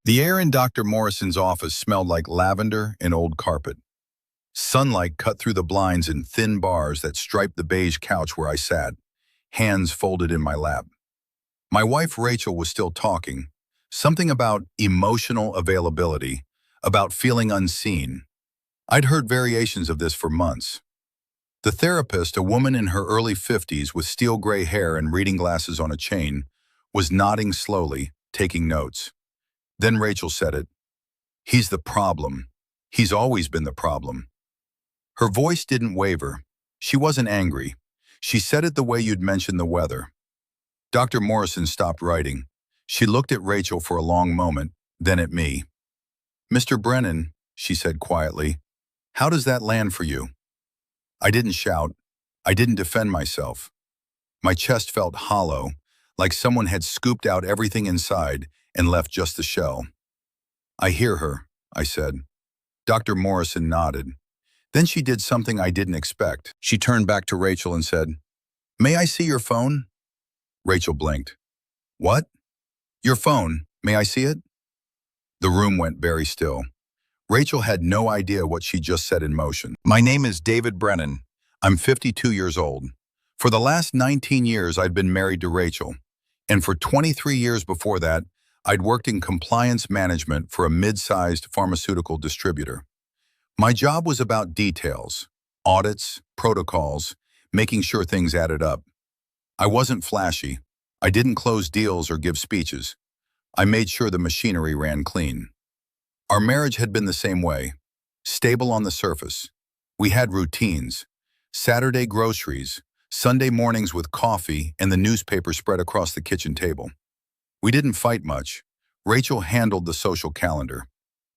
The air in Dr. Morrison's office smelled like lavender and old carpet. Sunlight cut through the blinds in thin bars that striped the beige couch where I sat, hands folded in my lap. My wife Rachel was still talking, something about emotional availability, about feeling unseen. I'd heard variations of this for months. The therapist, a woman in her early 50s with steel gray hair and reading glasses on a chain, was nodding slowly, taking notes. Then Rachel said it. "He's the problem. He's always been the problem." Her voice didn't waver. She wasn't angry. She said it the way you'd mention the weather. Dr. Morrison stopped writing. She looked at Rachel for a long moment, then at me. "Mr. Brennan," she said quietly, "how does that land for you?" I didn't shout. I didn't defend myself. My chest felt hollow, like someone had scooped out everything inside and left just the shell. "I hear her," I said. Dr. Morrison nodded. Then she did something I didn't expect. She turned back to Rachel and said, "May I see your phone?" Rachel blinked. "What?" "Your phone. May I see it?" The room went very still. Rachel had no idea what she just set in motion. "My name is David Brennan. I'm 52 years old. For the last 19 years, I'd been married to Rachel. And for 23 years before that, I'd worked in compliance management for a mid-sized pharmaceutical distributor. My job was about details, audits, protocols, making sure things added up. I wasn't flashy. I didn't close deals or give speeches. I made sure the machinery ran clean. Our marriage had been the same way, stable on the surface. We had routines, Saturday groceries, Sunday mornings with coffee, and the newspaper spread across the kitchen table. We didn't fight much. Rachel handled the social calendar.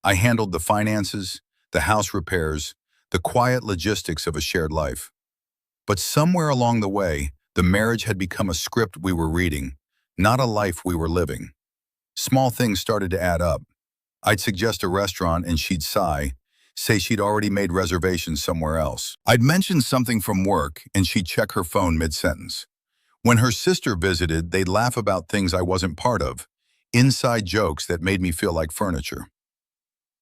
I handled the finances, the house repairs, the quiet logistics of a shared life. But somewhere along the way, the marriage had become a script we were reading, not a life we were living. Small things started to add up. I'd suggest a restaurant and she'd sigh, say she'd already made reservations somewhere else. I'd mention something from work and she'd check her phone mid-sentence. When her sister visited, they'd laugh about things I wasn't part of, inside jokes that made me feel like furniture.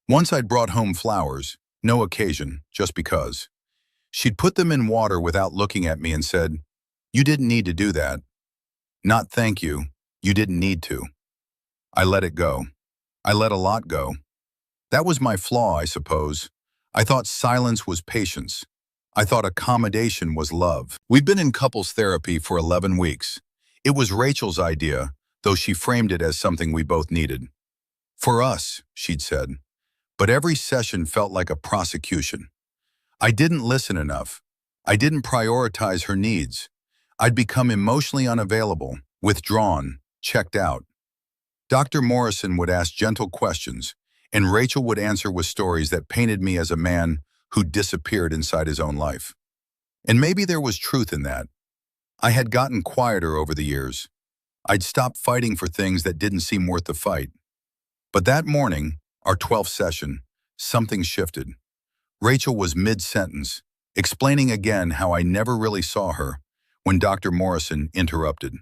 Once I'd brought home flowers, no occasion, just because. She'd put them in water without looking at me and said, "You didn't need to do that." Not "thank you, you didn't need to." I let it go. I let a lot go. That was my flaw, I suppose. I thought silence was patience. I thought accommodation was love. We've been in couples therapy for 11 weeks. It was Rachel's idea, though she framed it as something we both needed. "For us," she'd said. But every session felt like a prosecution. I didn't listen enough. I didn't prioritize her needs. I'd become emotionally unavailable, withdrawn, checked out. Dr. Morrison would ask gentle questions, and Rachel would answer with stories that painted me as a man who disappeared inside his own life. And maybe there was truth in that. I had gotten quieter over the years. I'd stopped fighting for things that didn't seem worth the fight. But that morning, our 12th session, something shifted. Rachel was mid-sentence, explaining again how I never really saw her, when Dr. Morrison interrupted.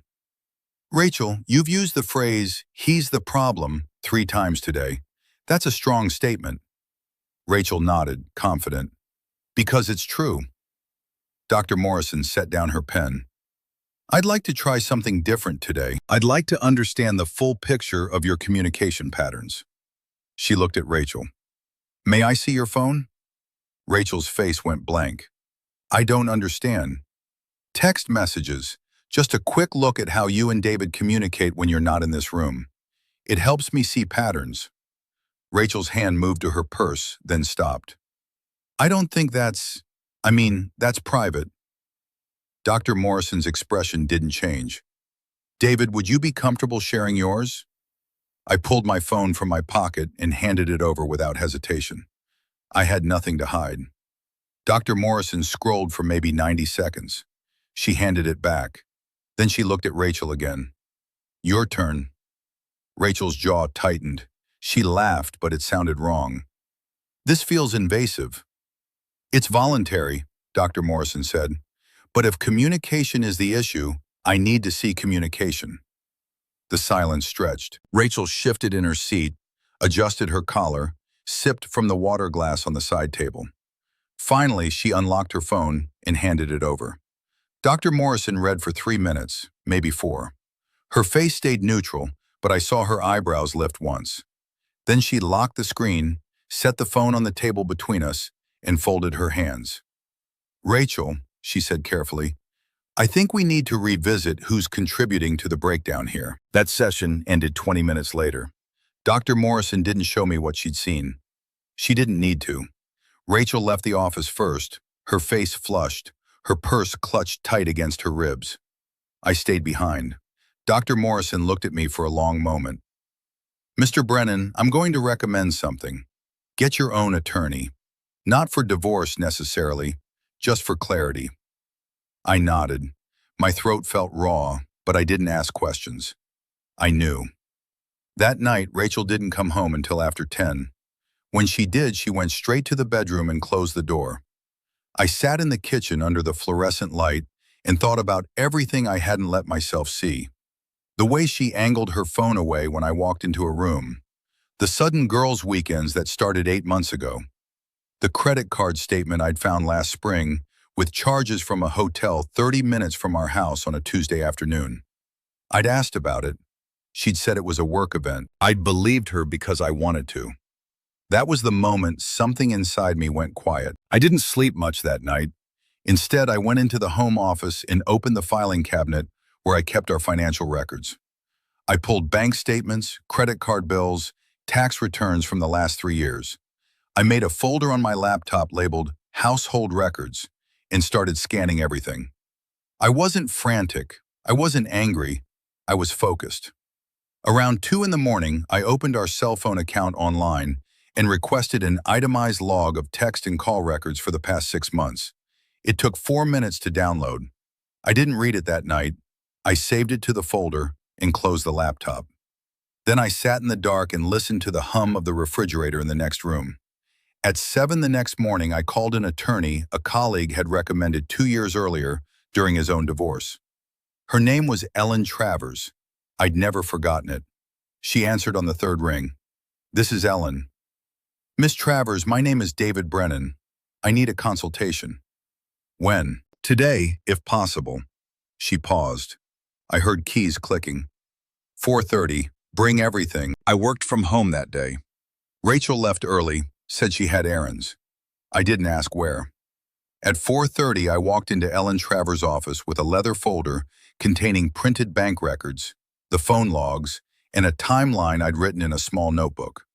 "Rachel, you've used the phrase, 'he's the problem,' 3 times today. That's a strong statement." Rachel nodded, confident. "Because it's true." Dr. Morrison set down her pen. "I'd like to try something different today. I'd like to understand the full picture of your communication patterns." She looked at Rachel. "May I see your phone?" Rachel's face went blank. "I don't understand." "Text messages. Just a quick look at how you and David communicate when you're not in this room. It helps me see patterns." Rachel's hand moved to her purse, then stopped. "I don't think that's private." Dr. Morrison's expression didn't change. "David, would you be comfortable sharing yours?" I pulled my phone from my pocket and handed it over without hesitation. I had nothing to hide. Dr. Morrison scrolled for maybe 90 seconds. She handed it back. Then she looked at Rachel again. "Your turn." Rachel's jaw tightened. She laughed, but it sounded wrong. "This feels invasive." "It's voluntary," Dr. Morrison said. "But if communication is the issue, I need to see communication." The silence stretched. Rachel shifted in her seat, adjusted her collar, sipped from the water glass on the side table. Finally, she unlocked her phone and handed it over. Dr. Morrison read for 3 minutes, maybe 4. Her face stayed neutral, but I saw her eyebrows lift once. Then she locked the screen, set the phone on the table between us, and folded her hands. "Rachel," she said carefully, "I think we need to revisit who's contributing to the breakdown here." That session ended 20 minutes later. Dr. Morrison didn't show me what she'd seen. She didn't need to. Rachel left the office first, her face flushed, her purse clutched tight against her ribs. I stayed behind. Dr. Morrison looked at me for a long moment. "Mr. Brennan, I'm going to recommend something. Get your own attorney. Not for divorce necessarily, just for clarity." I nodded. My throat felt raw, but I didn't ask questions. I knew. That night, Rachel didn't come home until after 10. When she did, she went straight to the bedroom and closed the door. I sat in the kitchen under the fluorescent light and thought about everything I hadn't let myself see. The way she angled her phone away when I walked into a room. The sudden girls' weekends that started 8 months ago. The credit card statement I'd found last spring with charges from a hotel 30 minutes from our house on a Tuesday afternoon. I'd asked about it. She'd said it was a work event. I'd believed her because I wanted to. That was the moment something inside me went quiet. I didn't sleep much that night. Instead, I went into the home office and opened the filing cabinet where I kept our financial records. I pulled bank statements, credit card bills, tax returns from the last 3 years. I made a folder on my laptop labeled Household Records and started scanning everything. I wasn't frantic. I wasn't angry. I was focused. Around 2 in the morning, I opened our cell phone account online and requested an itemized log of text and call records for the past 6 months. It took 4 minutes to download. I didn't read it that night. I saved it to the folder and closed the laptop. Then I sat in the dark and listened to the hum of the refrigerator in the next room. At 7 the next morning, I called an attorney a colleague had recommended 2 years earlier during his own divorce. Her name was Ellen Travers. I'd never forgotten it. She answered on the 3rd ring. "This is Ellen." "Miss Travers, my name is David Brennan. I need a consultation." "When?" "Today, if possible." She paused. I heard keys clicking. 4:30, bring everything. I worked from home that day. Rachel left early, said she had errands. I didn't ask where. At 4:30, I walked into Ellen Travers' office with a leather folder containing printed bank records, the phone logs, and a timeline I'd written in a small notebook.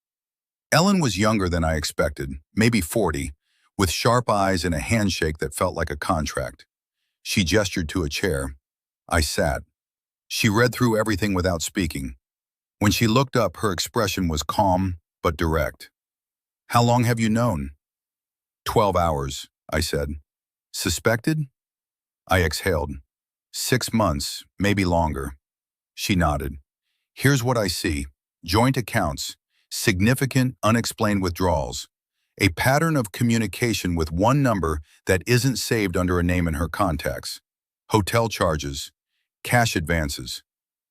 Ellen was younger than I expected, maybe 40, with sharp eyes and a handshake that felt like a contract. She gestured to a chair. I sat. She read through everything without speaking. When she looked up, her expression was calm but direct. "How long have you known?" 12 hours, I said. "Suspected?" I exhaled. 6 months, maybe longer. She nodded. "Here's what I see. Joint accounts, significant unexplained withdrawals, a pattern of communication with one number that isn't saved under a name in her contacts, hotel charges, cash advances."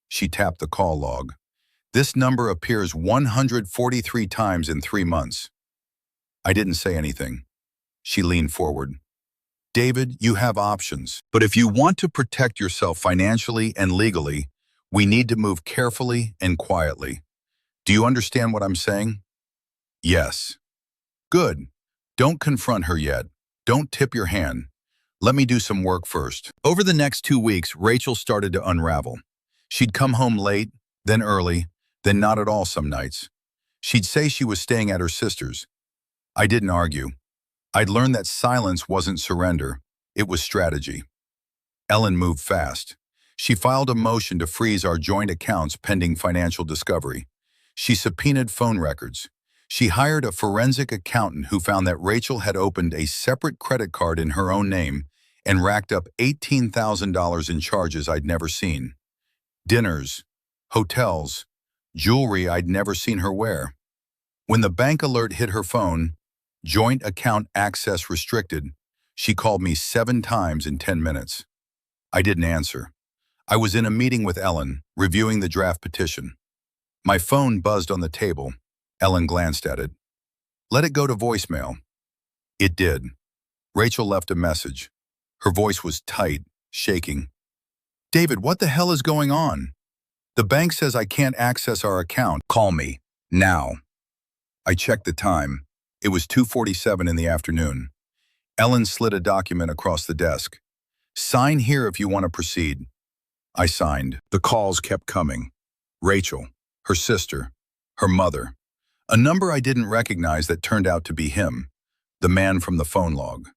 She tapped the call log. "This number appears 143 times in 3 months. I didn't say anything. She leaned forward. "David, you have options. But if you want to protect yourself financially and legally, we need to move carefully and quietly. Do you understand what I'm saying?" "Yes." "Good. Don't confront her yet. Don't tip your hand. Let me do some work first." Over the next 2 weeks, Rachel started to unravel. She'd come home late, then early, then not at all some nights. She'd say she was staying at her sister's. I didn't argue. I'd learned that silence wasn't surrender, it was strategy. Ellen moved fast. She filed a motion to freeze our joint accounts pending financial discovery. She subpoenaed phone records. She hired a forensic accountant who found that Rachel had opened a separate credit card in her own name and racked up $18,000 in charges I'd never seen. Dinners, hotels, jewelry I'd never seen her wear. When the bank alert hit her phone, "Joint account access restricted," she called me 7 times in 10 minutes. I didn't answer. I was in a meeting with Ellen, reviewing the draft petition. My phone buzzed on the table. Ellen glanced at it. Let it go to voicemail. It did. Rachel left a message. Her voice was tight, shaking. David, what the hell is going on? The bank says I can't access our account. Call me. Now. I checked the time. It was 2:47 in the afternoon. Ellen slid a document across the desk. Sign here if you want to proceed. I signed. The calls kept coming. Rachel, her sister, her mother. A number I didn't recognize that turned out to be him, the man from the phone log.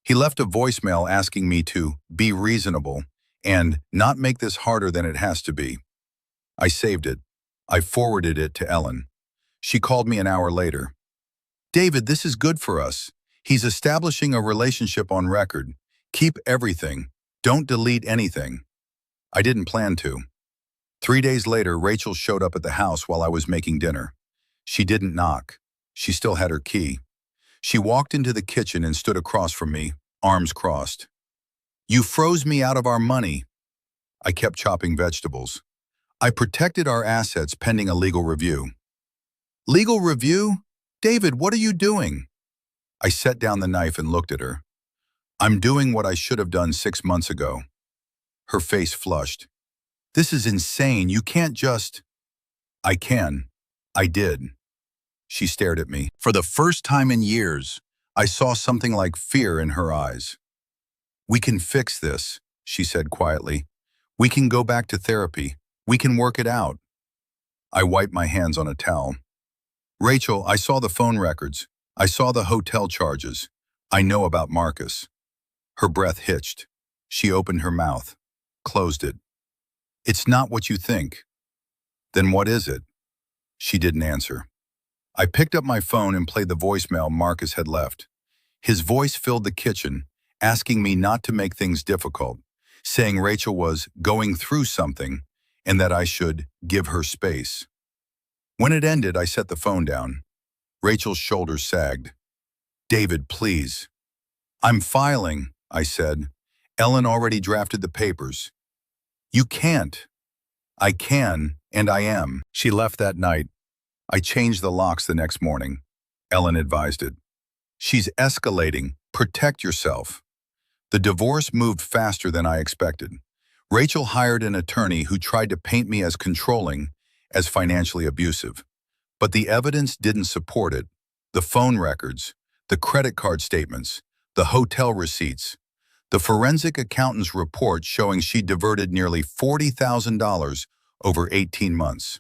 He left a voicemail asking me to be reasonable and not make this harder than it has to be. I saved it. I forwarded it to Ellen. She called me an hour later. David, this is good for us. He's establishing a relationship on record. Keep everything. Don't delete anything. I didn't plan to. 3 days later, Rachel showed up at the house while I was making dinner. She didn't knock. She still had her key. She walked into the kitchen and stood across from me, arms crossed. You froze me out of our money. I kept chopping vegetables. I protected our assets pending a legal review. Legal review? David, what are you doing? I set down the knife and looked at her. I'm doing what I should have done 6 months ago. Her face flushed. This is insane. You can't just... I can. I did. She stared at me. For the first time in years, I saw something like fear in her eyes. We can fix this, she said quietly. We can go back to therapy. We can work it out. I wiped my hands on a towel. Rachel, I saw the phone records. I saw the hotel charges. I know about Marcus. Her breath hitched. She opened her mouth, closed it. It's not what you think. Then what is it? She didn't answer. I picked up my phone and played the voicemail Marcus had left. His voice filled the kitchen, asking me not to make things difficult, saying Rachel was going through something and that I should give her space. When it ended, I set the phone down. Rachel's shoulders sagged. David, please. I'm filing, I said. Ellen already drafted the papers. You can't. I can, and I am. She left that night. I changed the locks the next morning. Ellen advised it. She's escalating. Protect yourself. The divorce moved faster than I expected. Rachel hired an attorney who tried to paint me as controlling, as financially abusive. But the evidence didn't support it. The phone records, the credit card statements, the hotel receipts, the forensic accountant's report showing she diverted nearly $40,000 over 18 months.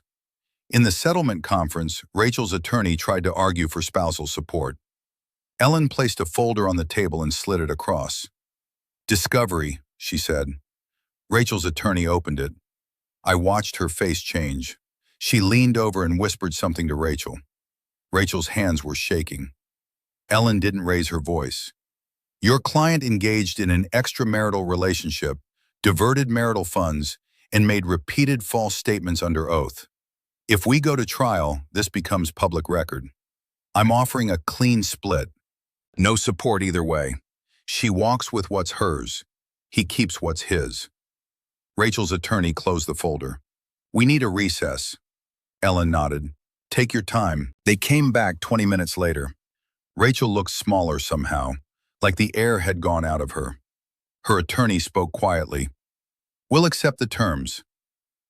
In the settlement conference, Rachel's attorney tried to argue for spousal support. Ellen placed a folder on the table and slid it across. Discovery, she said. Rachel's attorney opened it. I watched her face change. She leaned over and whispered something to Rachel. Rachel's hands were shaking. Ellen didn't raise her voice. Your client engaged in an extramarital relationship, diverted marital funds, and made repeated false statements under oath. If we go to trial, this becomes public record. I'm offering a clean split. No support either way. She walks with what's hers. He keeps what's his. Rachel's attorney closed the folder. We need a recess. Ellen nodded. Take your time. They came back 20 minutes later. Rachel looked smaller somehow, like the air had gone out of her. Her attorney spoke quietly. We'll accept the terms.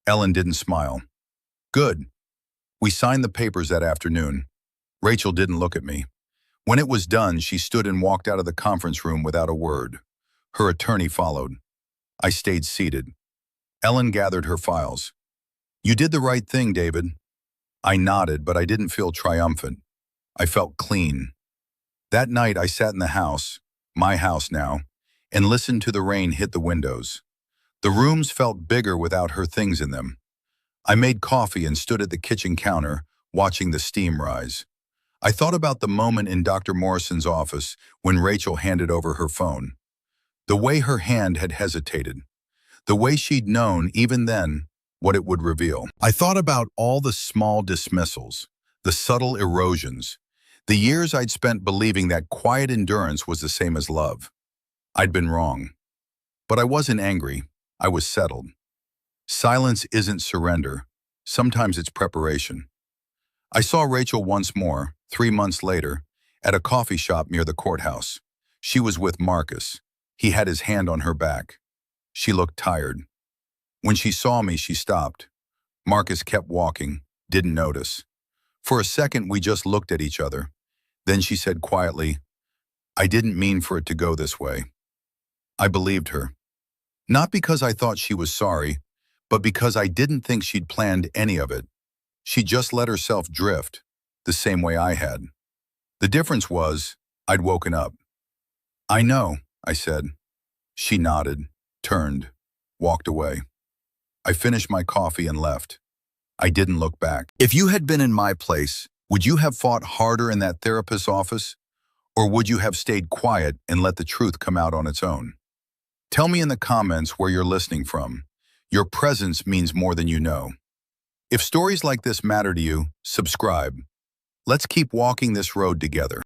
Ellen didn't smile. Good. We signed the papers that afternoon. Rachel didn't look at me. When it was done, she stood and walked out of the conference room without a word. Her attorney followed. I stayed seated. Ellen gathered her files. You did the right thing, David. I nodded, but I didn't feel triumphant. I felt clean. That night, I sat in the house, my house now, and listened to the rain hit the windows. The rooms felt bigger without her things in them. I made coffee and stood at the kitchen counter, watching the steam rise. I thought about the moment in Dr. Morrison's office when Rachel handed over her phone. The way her hand had hesitated. The way she'd known, even then, what it would reveal. I thought about all the small dismissals, the subtle erosions, the years I'd spent believing that quiet endurance was the same as love. I'd been wrong. But I wasn't angry. I was settled. Silence isn't surrender. Sometimes it's preparation. I saw Rachel once more, 3 months later, at a coffee shop near the courthouse. She was with Marcus. He had his hand on her back. She looked tired. When she saw me, she stopped. Marcus kept walking, didn't notice. For a second, we just looked at each other. Then she said quietly, "I didn't mean for it to go this way." I believed her. Not because I thought she was sorry, but because I didn't think she'd planned any of it. She just let herself drift, the same way I had. The difference was, I'd woken up. "I know," I said. She nodded, turned, walked away. I finished my coffee and left. I didn't look back. If you had been in my place, would you have fought harder in that therapist's office? Or would you have stayed quiet and let the truth come out on its own? Tell me in the comments where you're listening from. Your presence means more than you know. If stories like this matter to you, subscribe. Let's keep walking this road together.